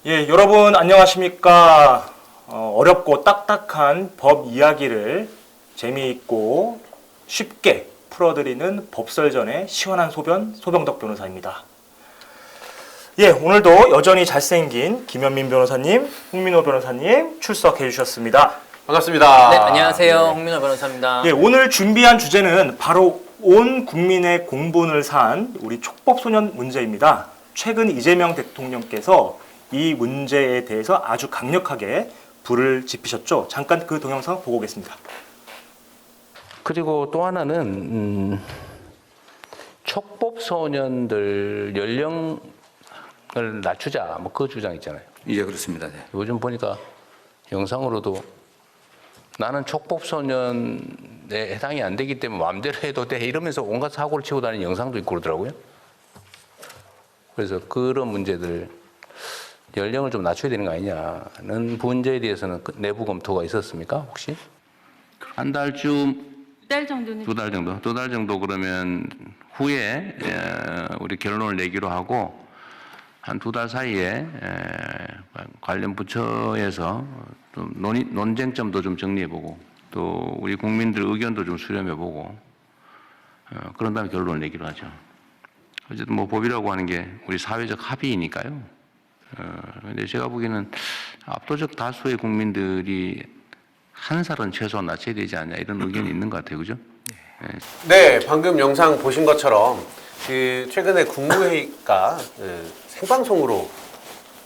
예, 여러분 안녕하십니까? 어렵고 딱딱한 법 이야기를 재미있고 쉽게 풀어드리는 법설전의 시원한 소변, 소병덕 변호사입니다. 예, 오늘도 여전히 잘생긴 김현민 변호사님, 홍민호 변호사님 출석해 주셨습니다. 반갑습니다. 네, 안녕하세요. 홍민호 변호사입니다. 예, 오늘 준비한 주제는 바로 온 국민의 공분을 산 우리 촉법소년 문제입니다. 최근 이재명 대통령께서 이 문제에 대해서 아주 강력하게 불을 지피셨죠. 잠깐 그 동영상 보고 오겠습니다. 그리고 또 하나는 촉법 소년들 연령을 낮추자 뭐 그 주장 있잖아요. 예, 그렇습니다. 네. 요즘 보니까 영상으로도 나는 촉법 소년에 해당이 안 되기 때문에 마음대로 해도 돼 이러면서 온갖 사고를 치고 다니는 영상도 있고 그러더라고요. 그래서 그런 문제들 연령을 좀 낮춰야 되는 거 아니냐는 문제에 대해서는 내부 검토가 있었습니까 혹시? 한 달쯤 두 달 정도는 두 달 정도 그러면 후에 우리 결론을 내기로 하고 한 두 달 사이에 관련 부처에서 좀 논쟁점도 좀 정리해보고 또 우리 국민들 의견도 좀 수렴해보고 그런 다음에 결론을 내기로 하죠. 어쨌든 뭐 법이라고 하는 게 우리 사회적 합의이니까요. 근데 제가 보기에는 압도적 다수의 국민들이 한 살은 최소한 낮춰야 되지 않냐 이런 의견이 있는 것 같아요, 그죠? 네, 방금 영상 보신 것처럼 최근에 국무회의가 생방송으로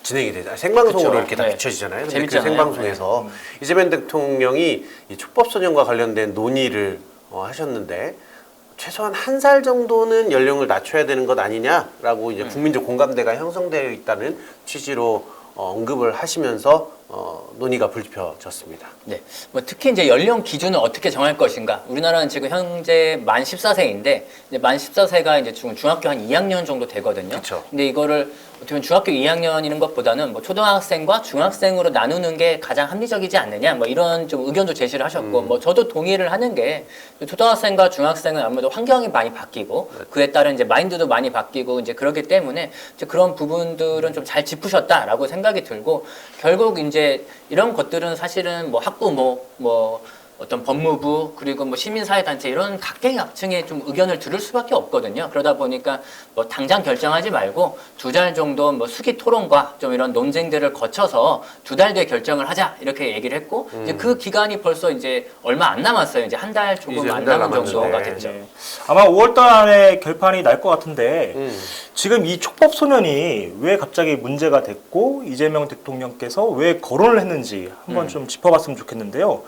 진행이 되죠. 생방송으로 그쵸. 이렇게 다 네. 비춰지잖아요. 근데 그 재밌잖아요. 생방송에서 이재명 대통령이 이 촉법소년과 관련된 논의를 하셨는데 최소한 한 살 정도는 연령을 낮춰야 되는 것 아니냐라고 이제 국민적 공감대가 형성되어 있다는 취지로 언급을 하시면서 논의가 불펴졌습니다. 네, 뭐 특히 이제 연령 기준을 어떻게 정할 것인가. 우리나라는 지금 현재 만 14세인데 이제 만 14세가 이제 중학교 한 2학년 정도 되거든요. 그쵸. 근데 이거를 어떻게 보면 중학교 2학년이는 것보다는 뭐 초등학생과 중학생으로 나누는 게 가장 합리적이지 않느냐. 뭐 이런 좀 의견도 제시를 하셨고, 뭐 저도 동의를 하는 게 초등학생과 중학생은 아무래도 환경이 많이 바뀌고 그에 따른 이제 마인드도 많이 바뀌고 이제 그렇기 때문에 이제 그런 부분들은 좀 잘 짚으셨다라고 생각이 들고 결국 이제 이런 것들은 사실은 뭐 학부모 뭐 어떤 법무부 그리고 뭐 시민사회단체 이런 각계각층의 좀 의견을 들을 수밖에 없거든요. 그러다 보니까 뭐 당장 결정하지 말고 두 달 정도 뭐 수기 토론과 좀 이런 논쟁들을 거쳐서 두 달 뒤에 결정을 하자 이렇게 얘기를 했고 이제 그 기간이 벌써 이제 얼마 안 남았어요. 이제 한 달 조금 이제 안 한달 남은 남았는데. 정도가 됐죠. 네. 아마 5월달 안에 결판이 날 것 같은데 지금 이 촉법소년이 왜 갑자기 문제가 됐고 이재명 대통령께서 왜 거론을 했는지 한번 좀 짚어봤으면 좋겠는데요.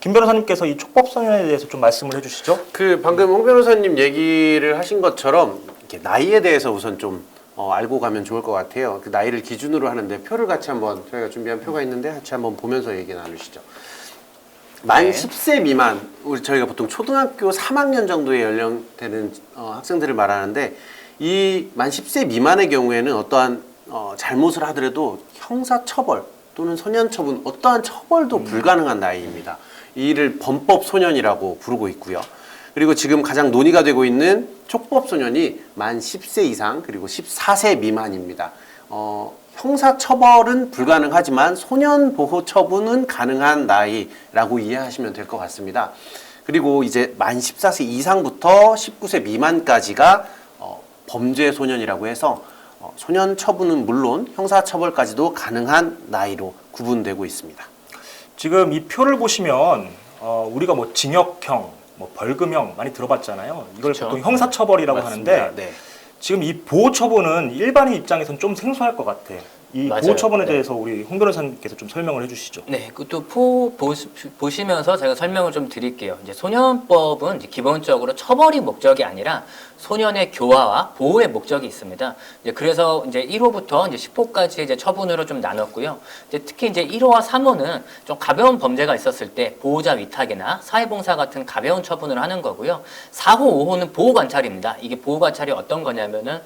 김 변호사님께서 이 촉법소년에 대해서 좀 말씀을 해주시죠. 방금 홍 변호사님 얘기를 하신 것처럼 이렇게 나이에 대해서 우선 좀 알고 가면 좋을 것 같아요. 그 나이를 기준으로 하는데 표를 같이 한번 저희가 준비한 표가 있는데 같이 한번 보면서 얘기 나누시죠. 만 네. 10세 미만, 저희가 보통 초등학교 3학년 정도의 연령되는 학생들을 말하는데 이 만 10세 미만의 경우에는 어떠한 잘못을 하더라도 형사처벌 또는 소년처분 어떠한 처벌도 불가능한 나이입니다. 이를 범법소년이라고 부르고 있고요. 그리고 지금 가장 논의가 되고 있는 촉법소년이 만 10세 이상 그리고 14세 미만입니다. 형사처벌은 불가능하지만 소년보호처분은 가능한 나이라고 이해하시면 될 것 같습니다. 그리고 이제 만 14세 이상부터 19세 미만까지가 범죄소년이라고 해서 소년 처분은 물론 형사처벌까지도 가능한 나이로 구분되고 있습니다. 지금 이 표를 보시면 우리가 뭐 징역형, 뭐 벌금형 많이 들어봤잖아요. 이걸 그쵸. 보통 형사처벌이라고 맞습니다. 하는데 네. 지금 이 보호처분은 일반인 입장에서는 좀 생소할 것 같아. 이 맞아요. 보호처분에 네. 대해서 우리 홍 변호사님께서 좀 설명을 해주시죠. 네, 그것도 보시면서 제가 설명을 좀 드릴게요. 이제 소년법은 이제 기본적으로 처벌이 목적이 아니라 소년의 교화와 보호의 목적이 있습니다. 이제 그래서 이제 1호부터 이제 10호까지 이제 처분으로 좀 나눴고요. 이제 특히 이제 1호와 3호는 좀 가벼운 범죄가 있었을 때 보호자 위탁이나 사회봉사 같은 가벼운 처분을 하는 거고요. 4호, 5호는 보호 관찰입니다. 이게 보호 관찰이 어떤 거냐면은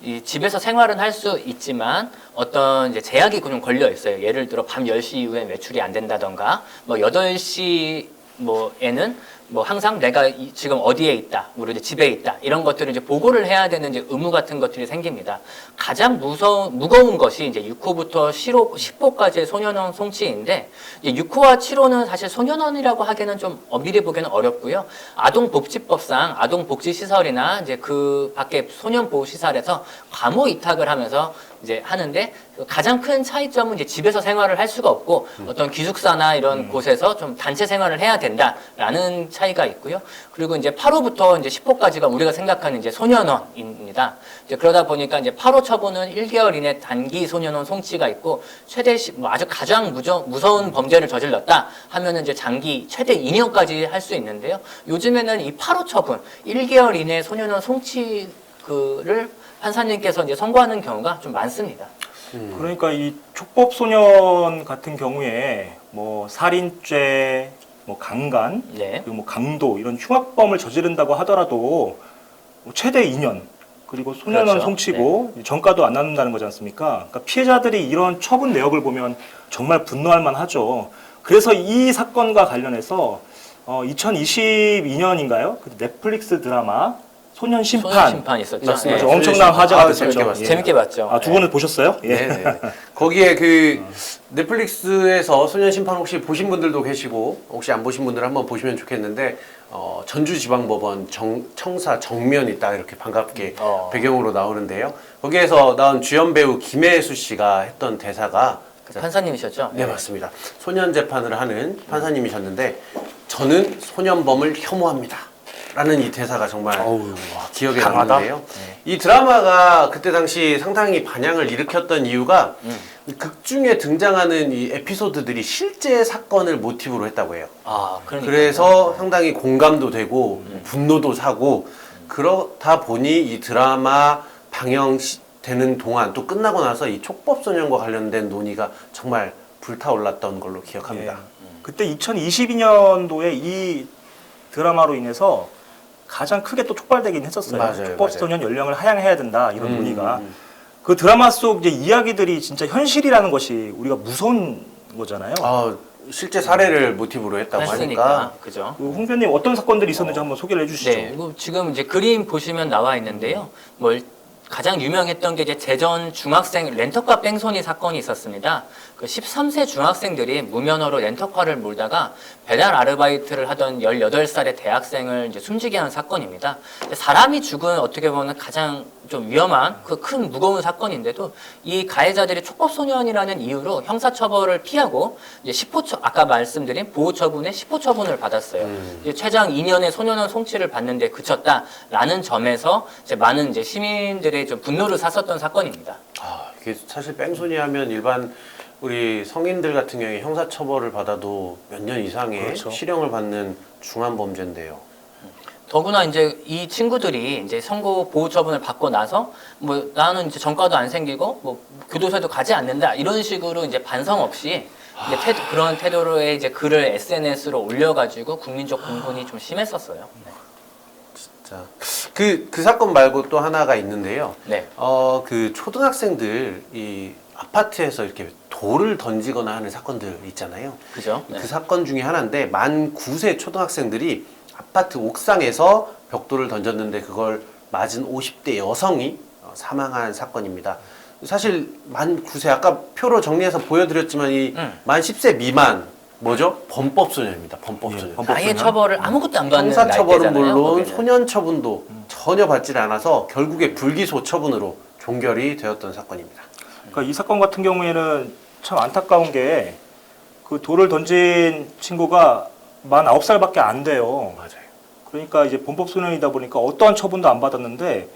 이 집에서 생활은 할 수 있지만 어떤 이제 제약이 좀 걸려 있어요. 예를 들어 밤 10시 이후에 외출이 안 된다던가 뭐 8시 뭐에는 뭐 항상 내가 지금 어디에 있다, 우리 이제 집에 있다 이런 것들을 이제 보고를 해야 되는 이제 의무 같은 것들이 생깁니다. 가장 무거운 것이 이제 6호부터 10호까지의 소년원 송치인데 6호와 7호는 사실 소년원이라고 하기에는 좀 엄밀히 보기에는 어렵고요. 아동복지법상 아동복지시설이나 이제 그 밖에 소년보호시설에서 과무 위탁을 하면서 이제 하는데 가장 큰 차이점은 이제 집에서 생활을 할 수가 없고 어떤 기숙사나 이런 곳에서 좀 단체 생활을 해야 된다라는 차이가 있고요. 그리고 이제 8호부터 이제 10호까지가 우리가 생각하는 이제 소년원입니다. 이제 그러다 보니까 이제 8호 처분은 1개월 이내 단기 소년원 송치가 있고 최대 뭐 아주 가장 무서운 범죄를 저질렀다 하면은 이제 장기 최대 2년까지 할 수 있는데요. 요즘에는 이 8호 처분 1개월 이내 소년원 송치를 판사님께서 이제 선고하는 경우가 좀 많습니다. 그러니까 이 촉법 소년 같은 경우에 뭐 살인죄, 뭐 강간, 네. 그리고 뭐 강도 이런 흉악범을 저지른다고 하더라도 뭐 최대 2년 그리고 소년원 그렇죠. 송치고 전가도 안 남는다는 거지 않습니까? 그러니까 피해자들이 이런 처분 내역을 보면 정말 분노할 만하죠. 그래서 이 사건과 관련해서 2022년인가요? 그 넷플릭스 드라마 소년 심판. 소년 심판 있었죠. 맞습니다. 그렇죠. 엄청난 화제가 됐었죠. 재밌게 봤어요. 예. 재밌게 봤죠. 아, 두 분은 보셨어요? 예. 네네. 거기에 그 넷플릭스에서 소년 심판 혹시 보신 분들도 계시고 혹시 안 보신 분들 한번 보시면 좋겠는데 전주지방법원 청사 정면이 딱 이렇게 반갑게 배경으로 나오는데요. 거기에서 나온 주연 배우 김혜수 씨가 했던 대사가 그 판사님이셨죠? 네 맞습니다. 소년 재판을 하는 판사님이셨는데 저는 소년범을 혐오합니다. 라는 이 대사가 정말 기억에 강하다. 남는데요. 이 드라마가 그때 당시 상당히 반향을 일으켰던 이유가 극 중에 등장하는 이 에피소드들이 실제 사건을 모티브로 했다고 해요. 아, 그러니까. 그래서 상당히 공감도 되고 분노도 사고 그렇다 보니 이 드라마 방영되는 동안 또 끝나고 나서 이 촉법소년과 관련된 논의가 정말 불타올랐던 걸로 기억합니다. 그때 2022년도에 이 드라마로 인해서 가장 크게 또 촉발되긴 했었어요. 맞아요, 촉법소년 연령을 하향해야 된다 이런 논의가. 그 드라마 속 이제 이야기들이 진짜 현실이라는 것이 우리가 무서운 거잖아요. 실제 사례를 모티브로 했다고 했으니까. 하니까 그죠? 그 홍 변님 어떤 사건들이 있었는지 한번 소개를 해주시죠. 네, 이거 지금 이제 그림 보시면 나와 있는데요. 뭐 가장 유명했던 게 이제 대전 중학생 렌터카 뺑소니 사건이 있었습니다. 그 13세 중학생들이 무면허로 렌터카를 몰다가 배달 아르바이트를 하던 18살의 대학생을 이제 숨지게 한 사건입니다. 사람이 죽은 어떻게 보면 가장 좀 위험한 그 큰 무거운 사건인데도 이 가해자들이 촉법소년이라는 이유로 형사처벌을 피하고 이제 10호 아까 말씀드린 보호처분의 10호 처분을 받았어요. 이제 최장 2년의 소년원 송치를 받는데 그쳤다라는 점에서 이제 많은 이제 시민들의 좀 분노를 샀었던 사건입니다. 이게 사실 뺑소니 하면 일반 우리 성인들 같은 경우에 형사처벌을 받아도 몇 년 이상의 그렇죠. 실형을 받는 중한 범죄인데요. 더구나 이제 이 친구들이 이제 선고 보호 처분을 받고 나서 뭐 나는 이제 전과도 안 생기고 뭐 교도소에도 가지 않는다 이런 식으로 이제 반성 없이 이제 그런 태도로의 이제 글을 SNS로 올려가지고 국민적 공분이 좀 심했었어요. 자, 그 사건 말고 또 하나가 있는데요. 네. 그 초등학생들 이 아파트에서 이렇게 돌을 던지거나 하는 사건들 있잖아요. 그죠? 네. 그 사건 중에 하나인데 만 9세 초등학생들이 아파트 옥상에서 벽돌을 던졌는데 그걸 맞은 50대 여성이 사망한 사건입니다. 사실 만 9세 아까 표로 정리해서 보여드렸지만 이 만 10세 미만 뭐죠? 범법소년입니다. 범법소년. 아예 처벌을 아무것도 안 받는 형사처벌은 나이대잖아요, 물론 거기는. 소년처분도 전혀 받질 않아서 결국에 불기소 처분으로 종결이 되었던 사건입니다. 그러니까 이 사건 같은 경우에는 참 안타까운 게 그 돌을 던진 친구가 만 9살밖에 안 돼요. 맞아요. 그러니까 이제 범법소년이다 보니까 어떠한 처분도 안 받았는데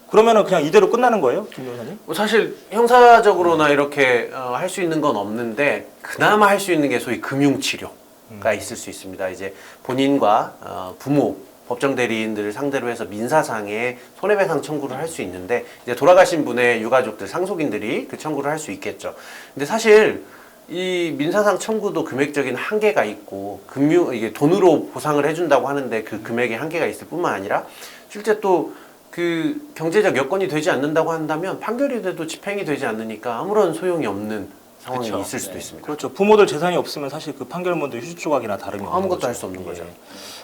그러면은 그냥 이대로 끝나는 거예요, 김 변호사님? 사실 형사적으로나 이렇게 할 수 있는 건 없는데 그나마 할 수 있는 게 소위 금융치료가 있을 수 있습니다. 이제 본인과 부모, 법정 대리인들을 상대로 해서 민사상의 손해배상 청구를 할 수 있는데 이제 돌아가신 분의 유가족들, 상속인들이 그 청구를 할 수 있겠죠. 근데 사실 이 민사상 청구도 금액적인 한계가 있고 이게 돈으로 보상을 해준다고 하는데 그 금액의 한계가 있을 뿐만 아니라 실제 또 그 경제적 여건이 되지 않는다고 한다면 판결이 돼도 집행이 되지 않으니까 아무런 소용이 없는 상황이 그쵸. 있을 수도 있습니다. 그렇죠. 부모들 재산이 없으면 사실 그 판결문도 휴지 조각이나 다름이 없는 아무것도 거죠. 할 수 없는 예. 거죠.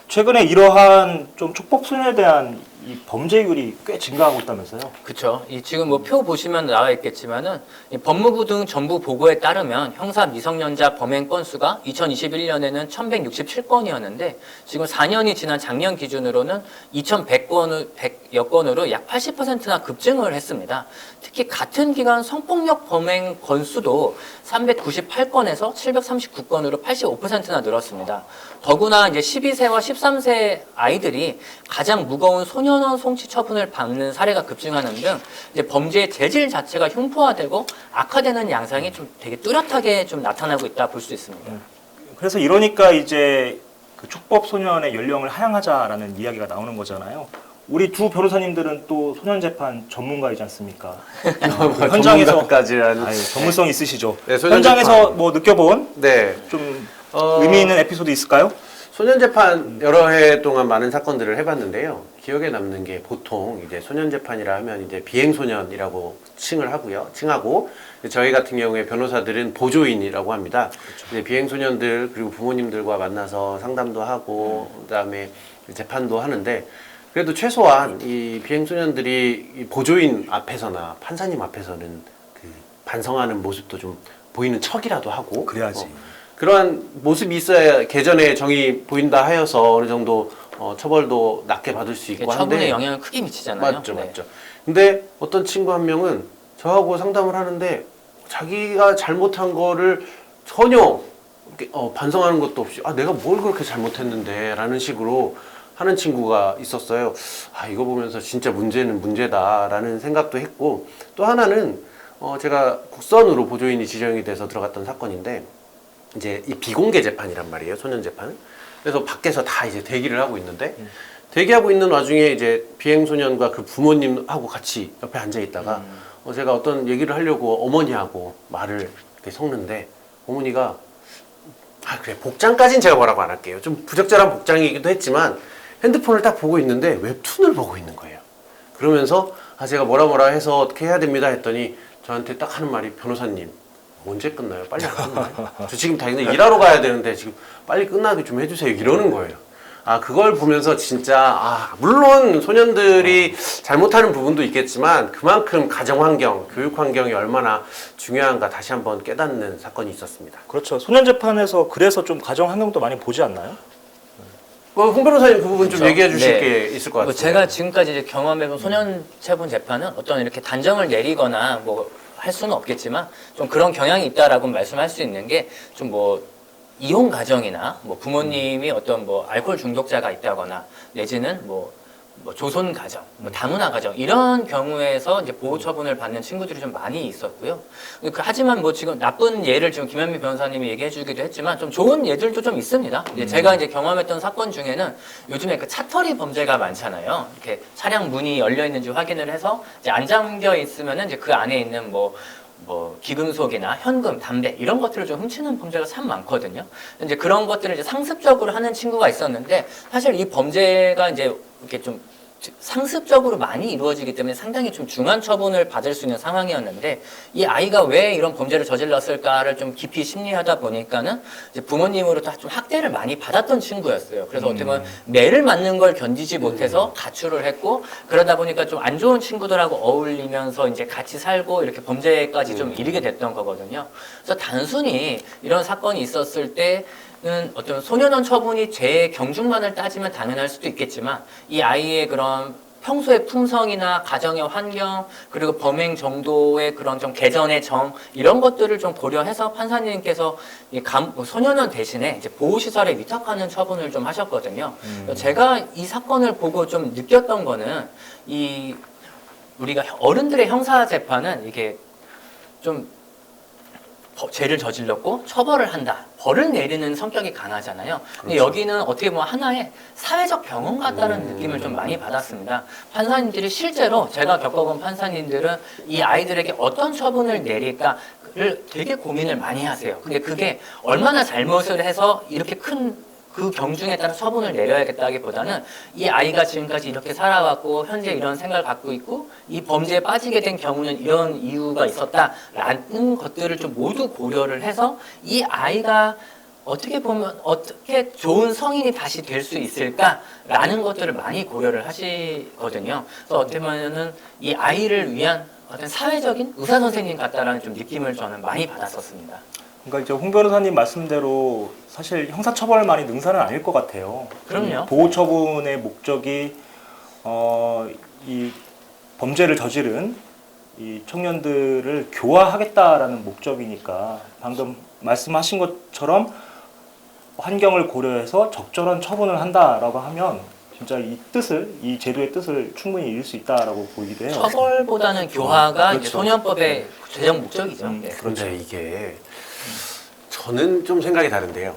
최근에 이러한 좀 촉법소년에 대한 이 범죄율이 꽤 증가하고 있다면서요? 그렇죠. 이 지금 뭐 표 보시면 나와 있겠지만은 이 법무부 등 정부 보고에 따르면 형사 미성년자 범행 건수가 2021년에는 1,167건이었는데 지금 4년이 지난 작년 기준으로는 2,100여 건으로 약 80%나 급증을 했습니다. 특히 같은 기간 성폭력 범행 건수도 398건에서 739건으로 85%나 늘었습니다. 더구나 이제 12세와 13세 아이들이 가장 무거운 소년원 송치 처분을 받는 사례가 급증하는 등 이제 범죄의 재질 자체가 흉포화되고 악화되는 양상이 좀 되게 뚜렷하게 좀 나타나고 있다 볼 수 있습니다. 그래서 이러니까 이제 그 촉법소년의 연령을 하향하자라는 이야기가 나오는 거잖아요. 우리 두 변호사님들은 또 소년재판 전문가이지 않습니까? 현장에서 전문가까지라는. 아유, 전문성 있으시죠. 네, 소년재판. 현장에서 뭐 느껴본 네. 좀 어, 의미 있는 에피소드 있을까요? 소년재판 여러 해 동안 많은 사건들을 해봤는데요. 기억에 남는 게 보통 이제 소년재판이라 하면 이제 비행소년이라고 칭하고 저희 같은 경우에 변호사들은 보조인이라고 합니다. 이제 비행소년들 그리고 부모님들과 만나서 상담도 하고 그다음에 재판도 하는데 그래도 최소한 이 비행소년들이 이 보조인 앞에서나 판사님 앞에서는 그 반성하는 모습도 좀 보이는 척이라도 하고 그래야지. 그러한 모습이 있어야 개전에 정의 보인다 하여서 어느 정도 처벌도 낮게 받을 수 이게 있고 처분에 한데 영향을 크게 미치잖아요. 맞죠, 네. 맞죠. 근데 어떤 친구 한 명은 저하고 상담을 하는데 자기가 잘못한 거를 전혀 이렇게, 반성하는 것도 없이 내가 뭘 그렇게 잘못했는데 라는 식으로 하는 친구가 있었어요. 이거 보면서 진짜 문제는 문제다라는 생각도 했고 또 하나는 제가 국선으로 보조인이 지정이 돼서 들어갔던 사건인데 이제 이 비공개 재판이란 말이에요. 소년 재판. 그래서 밖에서 다 이제 대기를 하고 있는데 대기하고 있는 와중에 이제 비행소년과 그 부모님하고 같이 옆에 앉아 있다가 제가 어떤 얘기를 하려고 어머니하고 말을 이렇게 섞는데 어머니가 그래 복장까지는 제가 뭐라고 안 할게요. 좀 부적절한 복장이기도 했지만 핸드폰을 딱 보고 있는데 웹툰을 보고 있는 거예요. 그러면서 제가 뭐라 해서 어떻게 해야 됩니다 했더니 저한테 딱 하는 말이 변호사님 언제 끝나요? 빨리 안 끝나요? 저 지금 당연히 일하러 가야 되는데 지금 빨리 끝나게 좀 해주세요 이러는 거예요. 그걸 보면서 진짜 물론 소년들이 잘못하는 부분도 있겠지만 그만큼 가정환경, 교육환경이 얼마나 중요한가 다시 한번 깨닫는 사건이 있었습니다. 그렇죠. 소년재판에서 그래서 좀 가정환경도 많이 보지 않나요? 홍 변호사님 그 부분 좀 그렇죠. 얘기해 주실 네. 게 있을 것 같아요. 제가 지금까지 이제 경험해본 소년체분 재판은 어떤 이렇게 단정을 내리거나 뭐 할 수는 없겠지만 좀 그런 경향이 있다라고 말씀할 수 있는 게 좀 뭐 이혼 가정이나 뭐 부모님이 어떤 뭐 알코올 중독자가 있다거나 내지는 뭐 조손 가정, 뭐 다문화 가정 이런 경우에서 이제 보호 처분을 받는 친구들이 좀 많이 있었고요. 하지만 뭐 지금 나쁜 예를 지금 김현미 변호사님이 얘기해주기도 했지만 좀 좋은 예들도 좀 있습니다. 제가 이제 경험했던 사건 중에는 요즘에 그 차터리 범죄가 많잖아요. 이렇게 차량 문이 열려 있는지 확인을 해서 이제 안 잠겨 있으면은 이제 그 안에 있는 뭐 기금속이나 현금, 담배 이런 것들을 좀 훔치는 범죄가 참 많거든요. 이제 그런 것들을 이제 상습적으로 하는 친구가 있었는데 사실 이 범죄가 이제 이렇게 좀 상습적으로 많이 이루어지기 때문에 상당히 좀 중한 처분을 받을 수 있는 상황이었는데 이 아이가 왜 이런 범죄를 저질렀을까를 좀 깊이 심리하다 보니까는 이제 부모님으로부터 좀 학대를 많이 받았던 친구였어요. 그래서 어떻게 보면 매를 맞는 걸 견디지 못해서 가출을 했고 그러다 보니까 좀 안 좋은 친구들하고 어울리면서 이제 같이 살고 이렇게 범죄까지 좀 이르게 됐던 거거든요. 그래서 단순히 이런 사건이 있었을 때 는 어떤 소년원 처분이 죄의 경중만을 따지면 당연할 수도 있겠지만 이 아이의 그런 평소의 품성이나 가정의 환경 그리고 범행 정도의 그런 좀 개전의 정 이런 것들을 좀 고려해서 판사님께서 이 소년원 대신에 이제 보호시설에 위탁하는 처분을 좀 하셨거든요. 제가 이 사건을 보고 좀 느꼈던 거는 이 우리가 어른들의 형사 재판은 이게 좀 죄를 저질렀고 처벌을 한다. 벌을 내리는 성격이 강하잖아요. 근데 그렇죠. 여기는 어떻게 보면 하나의 사회적 병원 같다는 느낌을 좀 많이 받았습니다. 판사님들이 실제로 제가 겪어본 판사님들은 이 아이들에게 어떤 처분을 내릴까를 되게 고민을 많이 하세요. 근데 그게 얼마나 잘못을 해서 이렇게 큰 그 경중에 따라 처분을 내려야겠다기보다는 이 아이가 지금까지 이렇게 살아왔고 현재 이런 생각을 갖고 있고 이 범죄에 빠지게 된 경우는 이런 이유가 있었다라는 것들을 좀 모두 고려를 해서 이 아이가 어떻게 보면 어떻게 좋은 성인이 다시 될 수 있을까라는 것들을 많이 고려를 하시거든요. 그래서 어떻게 보면은 이 아이를 위한 어떤 사회적인 의사 선생님 같다라는 좀 느낌을 저는 많이 받았었습니다. 그러니까 이제 홍 변호사님 말씀대로 사실 형사처벌만이 능사는 아닐 것 같아요. 그럼요. 보호처분의 목적이 이 범죄를 저지른 이 청년들을 교화하겠다라는 목적이니까 방금 말씀하신 것처럼 환경을 고려해서 적절한 처분을 한다라고 하면 진짜 이 제도의 뜻을 충분히 이룰 수 있다라고 보이기도 해요. 처벌보다는 교화가 이제 그렇죠. 소년법의 최종 목적이죠. 네. 그런데 이게 저는 좀 생각이 다른데요.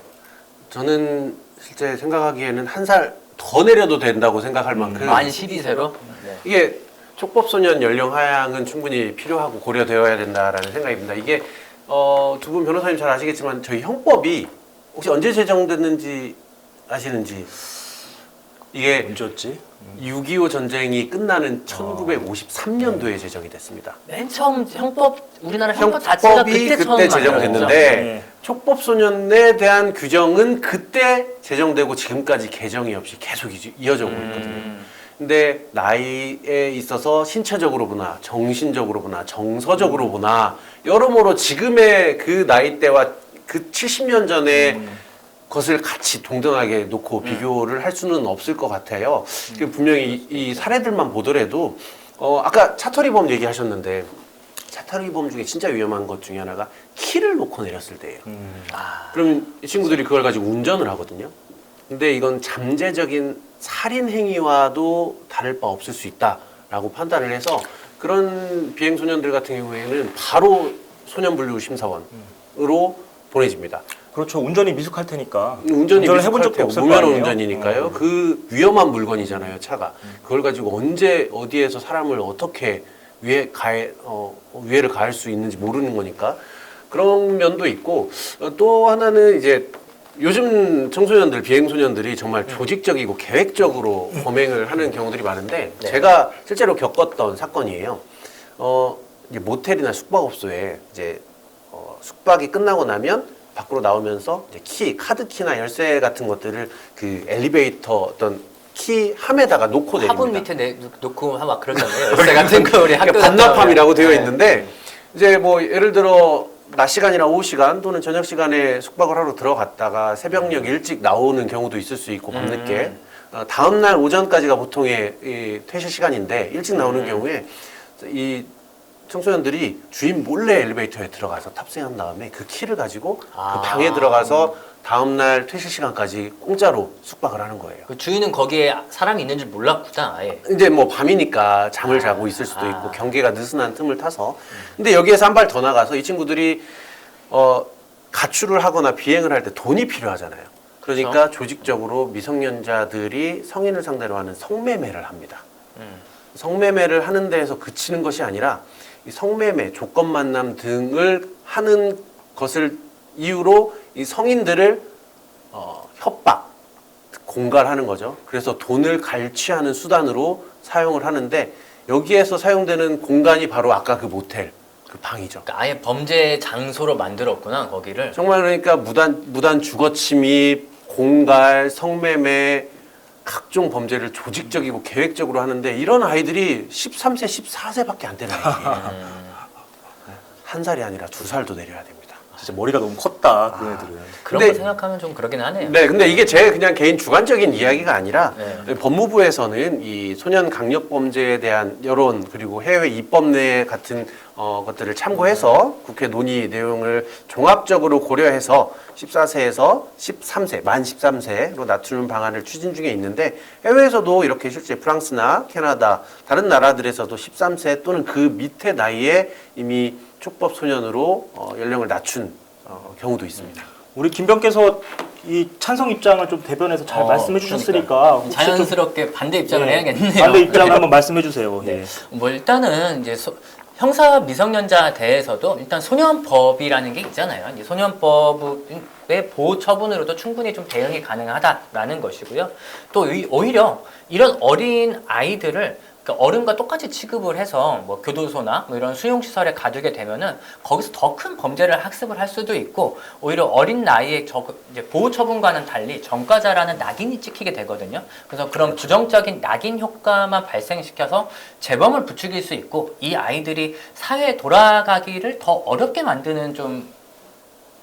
저는 실제 생각하기에는 한 살 더 내려도 된다고 생각할 만큼 만 12세로 네. 이게 촉법소년 연령 하향은 충분히 필요하고 고려되어야 된다라는 생각입니다. 이게 두 분 변호사님 잘 아시겠지만 저희 형법이 혹시 언제 제정됐는지 아시는지 이게 언제였지? 6.25 전쟁이 끝나는 1953년도에 제정이 됐습니다. 맨 처음 우리나라 형법 자체가 형법이 그때 처음 그때 제정됐는데 네. 촉법소년에 대한 규정은 그때 제정되고 지금까지 개정이 없이 계속 이어져 오고 있거든요. 근데 나이에 있어서 신체적으로 보나 정신적으로 보나 정서적으로 보나 여러모로 지금의 그 나이대와 그 70년 전에 것을 같이 동등하게 놓고 비교를 할 수는 없을 것 같아요. 분명히 이 사례들만 보더라도 아까 차터리범 얘기하셨는데 차터리범 중에 진짜 위험한 것 중에 하나가 키를 놓고 내렸을 때예요. 그러면 이 친구들이 그걸 가지고 운전을 하거든요. 근데 이건 잠재적인 살인 행위와도 다를 바 없을 수 있다라고 판단을 해서 그런 비행소년들 같은 경우에는 바로 소년분류심사원으로 보내집니다. 그렇죠. 운전이 미숙할 테니까. 운전을 해본 적도 없을 거 무면허 아니에요. 운전이니까요. 그 위험한 물건이잖아요, 차가. 그걸 가지고 언제 어디에서 사람을 어떻게 위해를 가할 수 있는지 모르는 거니까 그런 면도 있고 또 하나는 이제 요즘 청소년들, 비행소년들이 정말 조직적이고 계획적으로 범행을 하는 경우들이 많은데 네. 제가 실제로 겪었던 사건이에요. 이제 모텔이나 숙박업소에 이제 숙박이 끝나고 나면 밖으로 나오면서 이제 카드키나 열쇠 같은 것들을 그 엘리베이터 어떤 키 함에다가 놓고 내립니다. 화분 밑에 놓고 막 그러잖아요. 열쇠 같은 거 우리 학교 반납함이라고 되어 네. 있는데 이제 뭐 예를 들어 낮 시간이나 오후 시간 또는 저녁 시간에 숙박을 하러 들어갔다가 새벽녘 일찍 나오는 경우도 있을 수 있고 밤늦게 다음 날 오전까지가 보통의 이 퇴실 시간인데 일찍 나오는 경우에 이 청소년들이 주인 몰래 엘리베이터에 들어가서 탑승한 다음에 그 키를 가지고 그 방에 들어가서 다음날 퇴실 시간까지 공짜로 숙박을 하는 거예요. 그 주인은 거기에 사람이 있는 줄 몰랐구나. 아예. 이제 뭐 밤이니까 잠을 자고 있을 수도 있고 경계가 느슨한 틈을 타서 근데 여기에서 한 발 더 나가서 이 친구들이 가출을 하거나 비행을 할 때 돈이 필요하잖아요. 그러니까 그렇죠. 조직적으로 미성년자들이 성인을 상대로 하는 성매매를 합니다. 성매매를 하는 데에서 그치는 것이 아니라 이 성매매, 조건 만남 등을 하는 것을 이유로 이 성인들을 협박, 공갈하는 거죠. 그래서 돈을 갈취하는 수단으로 사용을 하는데 여기에서 사용되는 공간이 바로 아까 그 모텔, 그 방이죠. 그러니까 아예 범죄 장소로 만들었구나 거기를. 정말 그러니까 무단 주거침입, 공갈, 성매매 각종 범죄를 조직적이고 계획적으로 하는데 이런 아이들이 13세, 14세밖에 안 되는 아이들이에요. 한 살이 아니라 2살도 내려야 됩니다. 진짜 머리가 너무 컸다 그 애들은. 그런 근데- 거 생각하면 좀 그러긴 하네요. 네, 근데 이게 제 그냥 개인 주관적인 이야기가 아니라 네. 법무부에서는 이 소년 강력 범죄에 대한 여론 그리고 해외 입법 내 같은 것들을 참고해서 국회 논의 내용을 종합적으로 고려해서 14세에서 13세, 만 13세로 낮추는 방안을 추진 중에 있는데 해외에서도 이렇게 실제 프랑스나 캐나다 다른 나라들에서도 13세 또는 그 밑에 나이에 이미 촉법 소년으로 연령을 낮춘 경우도 있습니다. 우리 김병께서 이 찬성 입장을 좀 대변해서 잘 말씀해 주셨으니까 혹시 좀 자연스럽게 반대 입장을 예, 해야겠네요. 반대 입장을 한번 말씀해 주세요. 네. 예. 뭐 일단은 이제 형사 미성년자 대해서도 일단 소년법이라는 게 있잖아요. 이 소년법의 보호 처분으로도 충분히 좀 대응이 가능하다라는 것이고요. 또 오히려 이런 어린 아이들을 그러니까 어른과 똑같이 취급을 해서 뭐 교도소나 뭐 이런 수용시설에 가두게 되면은 거기서 더 큰 범죄를 학습을 할 수도 있고 오히려 어린 나이에 이제 보호 처분과는 달리 전과자라는 낙인이 찍히게 되거든요. 그래서 그런 부정적인 낙인 효과만 발생시켜서 재범을 부추길 수 있고 이 아이들이 사회에 돌아가기를 더 어렵게 만드는 좀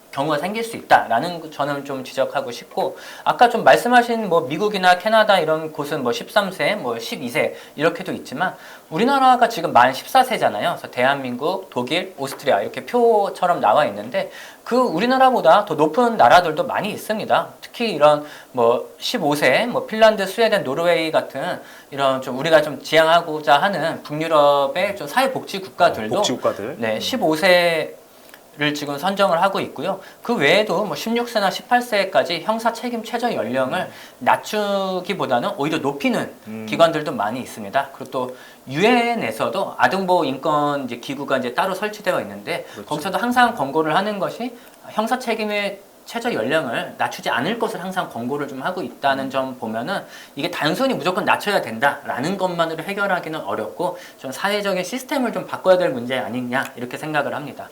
경우가 생길 수 있다라는 거 저는 좀 지적하고 싶고 아까 좀 말씀하신 뭐 미국이나 캐나다 이런 곳은 뭐 13세, 뭐 12세 이렇게도 있지만 우리나라가 지금 만 14세잖아요. 그래서 대한민국, 독일, 오스트리아 이렇게 표처럼 나와 있는데 그 우리나라보다 더 높은 나라들도 많이 있습니다. 특히 이런 뭐 15세, 뭐 핀란드, 스웨덴, 노르웨이 같은 이런 좀 우리가 좀 지향하고자 하는 북유럽의 좀 사회복지 국가들도 복지국가들. 네, 15세를 지금 선정을 하고 있고요. 그 외에도 뭐 16세나 18세까지 형사 책임 최저 연령을 낮추기보다는 오히려 높이는 기관들도 많이 있습니다. 그리고 또 유엔에서도 아동보호 인권 이제 기구가 이제 따로 설치되어 있는데 거기서도 항상 권고를 하는 것이 형사 책임의 최저 연령을 낮추지 않을 것을 항상 권고를 좀 하고 있다는 점 보면은 이게 단순히 무조건 낮춰야 된다라는 것만으로 해결하기는 어렵고 좀 사회적인 시스템을 좀 바꿔야 될 문제 아니냐 이렇게 생각을 합니다.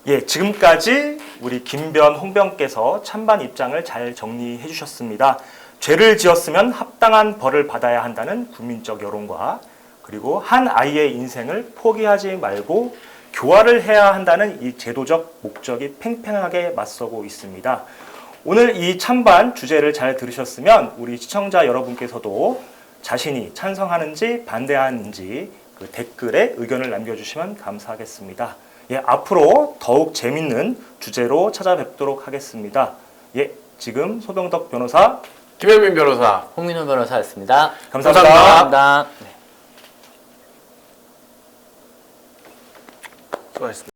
예, 지금까지 우리 김변 홍변께서 찬반 입장을 잘 정리해 주셨습니다. 죄를 지었으면 합당한 벌을 받아야 한다는 국민적 여론과 그리고 한 아이의 인생을 포기하지 말고 교화를 해야 한다는 이 제도적 목적이 팽팽하게 맞서고 있습니다. 오늘 이 찬반 주제를 잘 들으셨으면 우리 시청자 여러분께서도 자신이 찬성하는지 반대하는지 그 댓글에 의견을 남겨주시면 감사하겠습니다. 예, 앞으로 더욱 재밌는 주제로 찾아뵙도록 하겠습니다. 예, 지금 소병덕 변호사, 김현민 변호사. 홍민호 변호사였습니다. 감사합니다. 감사합니다. 네. 수고하셨습니다.